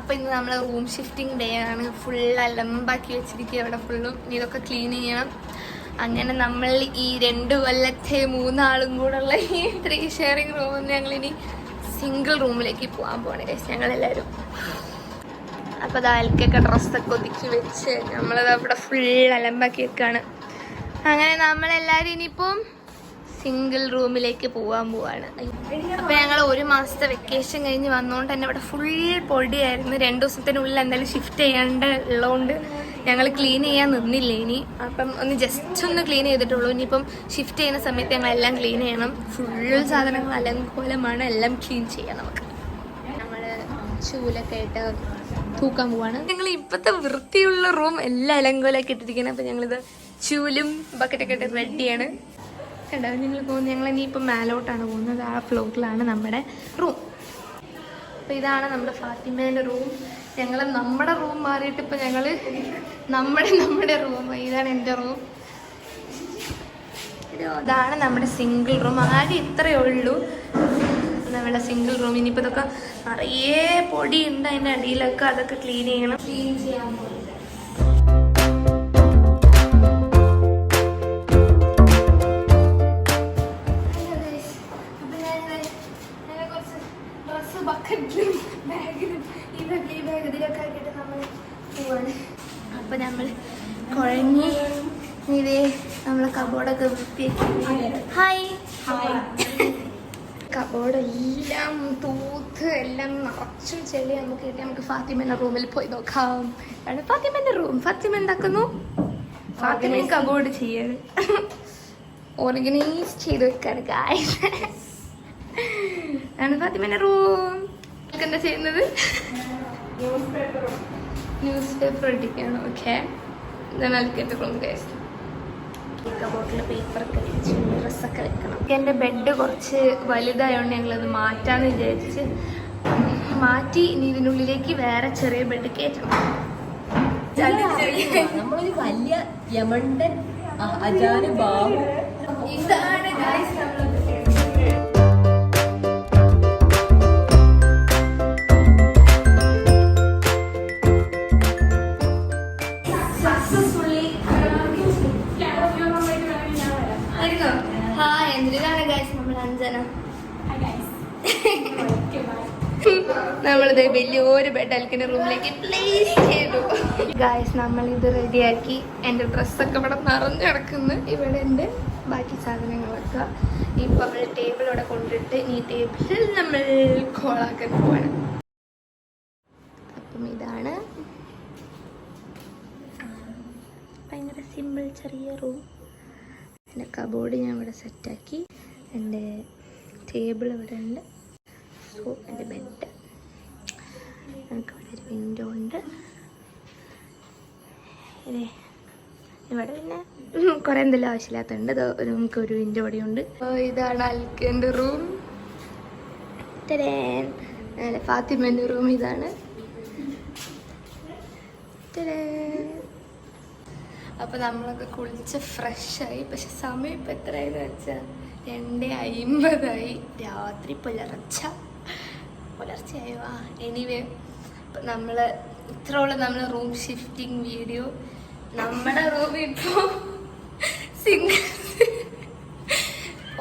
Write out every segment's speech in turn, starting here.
അപ്പോൾ ഇന്ന് നമ്മൾ റൂം ഷിഫ്റ്റിംഗ് ഡേ ആണ്. ഫുൾ അലമ്പാക്കി വെച്ചിരിക്കുക ഇവിടെ ഫുള്ളും. ഇതൊക്കെ ക്ലീൻ ചെയ്യണം. അങ്ങനെ നമ്മൾ ഈ 2 കൊല്ലത്തെ 3 ആളും കൂടെ ഉള്ള ഈ 3 ഷെയറിങ് റൂമിൽ നിന്ന് ഞങ്ങളിനി സിംഗിൾ റൂമിലേക്ക് പോകാൻ പോകണേ ഞങ്ങളെല്ലാവരും. അപ്പോൾ അത് അയൽക്കൊക്കെ ഡ്രസ്സൊക്കെ ഒതുക്കി വെച്ച് നമ്മളത് അവിടെ ഫുൾ അലമ്പാക്കി വെക്കുകയാണ്. അങ്ങനെ നമ്മളെല്ലാവരും ഇനിയിപ്പം സിംഗിൾ റൂമിലേക്ക് പോവാണ്. അപ്പോൾ ഞങ്ങൾ 1 മാസത്തെ വെക്കേഷൻ കഴിഞ്ഞ് വന്നുകൊണ്ട് തന്നെ ഇവിടെ ഫുൾ പൊടിയായിരുന്നു. 2 ദിവസത്തിനുള്ളിൽ എന്തായാലും ഷിഫ്റ്റ് ചെയ്യേണ്ടതുള്ളതുകൊണ്ട് ഞങ്ങൾ ക്ലീൻ ചെയ്യാൻ നിന്നില്ല ഇനി. അപ്പം ജസ്റ്റ് ഒന്ന് ക്ലീൻ ചെയ്തിട്ടുള്ളൂ. ഇനിയിപ്പം ഷിഫ്റ്റ് ചെയ്യുന്ന സമയത്ത് ഞങ്ങളെല്ലാം ക്ലീൻ ചെയ്യണം. ഫുൾ സാധനങ്ങൾ അലങ്കോലമാണ്. എല്ലാം ക്ലീൻ ചെയ്യാം നമുക്ക്. നമ്മൾ ചൂലൊക്കെ ആയിട്ട് തൂക്കാൻ പോവാണ്. ഞങ്ങൾ ഇപ്പോഴത്തെ വൃത്തിയുള്ള റൂം എല്ലാം അലങ്കോലൊക്കെ ഇട്ടിരിക്കുന്നത്. അപ്പോൾ ഞങ്ങളിത് ചൂലും ബക്കറ്റൊക്കെ ഇട്ട് റെഡിയാണ്. കണ്ടോ ഞങ്ങളിനിയിപ്പോൾ മേലോട്ടാണ് പോകുന്നത്. ആ ഫ്ലോറിലാണ് നമ്മുടെ റൂം. അപ്പോൾ ഇതാണ് നമ്മുടെ ഫാത്തിമേൻ്റെ റൂം. ഞങ്ങൾ നമ്മുടെ റൂം മാറിയിട്ട് ഇപ്പോൾ ഞങ്ങൾ നമ്മുടെ റൂം. ഇതാണ് എൻ്റെ റൂം. ഇതാണ് നമ്മുടെ സിംഗിൾ റൂം. ആകെ ഇത്രയേ ഉള്ളൂ നമ്മുടെ സിംഗിൾ റൂം. ഇനിയിപ്പോൾ ഇതൊക്കെ നിറയെ പൊടിയുണ്ട് അതിൻ്റെ അടിയിലൊക്കെ. അതൊക്കെ ക്ലീൻ ചെയ്യണം. ക്ലീൻ ചെയ്യാൻ പോകും. അപ്പൊ നമ്മൾ കുഴഞ്ഞ് ഇതേ നമ്മളെ കബോർഡൊക്കെ വൃത്തിയാക്കി. ഹായ് കബോർഡെല്ലാം തൂത്ത് എല്ലാം നിറച്ചും ചെളി നമുക്ക് കിട്ടി. നമുക്ക് ഫാത്തിമേൻ്റെ റൂമിൽ പോയി നോക്കാം. ആണ് ഫാത്തിമേൻ്റെ റൂം. ഫാത്തിമ എന്താക്കുന്നു? ഫാത്തിമ കബോർഡ് ചെയ്യാണ്, ഓർഗനൈസ് ചെയ്ത് വെക്കാണ്. ഗായ്സ് ആണ് ഫാത്തിമേൻ്റെ റൂം. എന്താ ചെയ്യുന്നത്? ന്യൂസ് പേപ്പർ ഒട്ടിക്കാണ്. ഓക്കെ, ഇതാണ് റൂം ഗൈസ്. കബോർഡിൽ പേപ്പറൊക്കെ വെച്ച് ഡ്രസ്സൊക്കെ വെക്കണം. എൻ്റെ ബെഡ് കുറച്ച് വലുതായതുകൊണ്ട് ഞങ്ങളത് മാറ്റാന്ന് വിചാരിച്ച് മാറ്റി. ഇനി ഇതിനുള്ളിലേക്ക് വേറെ ചെറിയ ബെഡ് കയറ്റണം. നമ്മളൊരു വലിയ യമണ്ടൻ അജാന് ബാബു. ഇതാണ് ഗൈസ് നമ്മൾ നമ്മളിത് വലിയൊരു ബെഡ് അൽക്കിന്റെ റൂമിലേക്ക് പ്ലേസ് ചെയ്തു. ഗായ്സ് നമ്മളിത് റെഡിയാക്കി. എൻ്റെ ഡ്രസ്സൊക്കെ ഇവിടെ നിറഞ്ഞു കിടക്കുന്നു. ഇവിടെ ഉണ്ട് ബാക്കി സാധനങ്ങളൊക്കെ. ഇപ്പം നമ്മൾ ടേബിൾ ഇവിടെ കൊണ്ടിട്ട് ഈ ടേബിളിൽ നമ്മൾ കോളാക്കാൻ പോവാണ്. അപ്പം ഇതാണ് ഭയങ്കര സിമ്പിൾ ചെറിയ റൂം. എൻ്റെ കബോർഡ് ഞാൻ ഇവിടെ സെറ്റാക്കി. എൻ്റെ ടേബിൾ ഇവിടെ ഉണ്ട്. സോ എൻ്റെ ബെഡ്. നമുക്ക് ഇവിടെ ഒരു വിൻഡോ ഉണ്ട്. ഇവിടെ പിന്നെ കുറേ എന്തെങ്കിലും ആവശ്യമില്ലാത്തതുണ്ട്. നമുക്ക് ഒരു വിൻഡോ ഇവിടെ ഉണ്ട്. ഇതാണ് അൽക്കൻ്റെ റൂം. ഫാത്തിമേൻ്റെ റൂം ഇതാണ്. അപ്പോൾ നമ്മളൊക്കെ കുളിച്ച് ഫ്രഷായി. പക്ഷെ സമയം ഇപ്പം എത്രയെന്ന് വെച്ചാൽ 2:50 രാത്രി. പുലർച്ചെയായോ? എനിവേ നമ്മൾ ഇത്രോളം നമ്മൾ റൂം ഷിഫ്റ്റിംഗ് വീഡിയോ. നമ്മുടെ റൂം ഇപ്പോൾ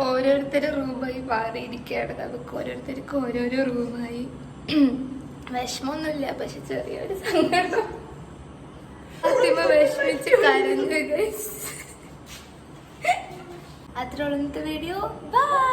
ഓരോരുത്തരുടെ റൂമായി മാറിയിരിക്കുകയാണ്. നമുക്ക് ഓരോരുത്തർക്കും ഓരോരോ റൂമായി. വിഷമമൊന്നുമില്ല, പക്ഷെ ചെറിയൊരു സങ്കടം. വിഷമിച്ച് കരഞ്ഞു. അത്രയുള്ള വീഡിയോ. ബൈ.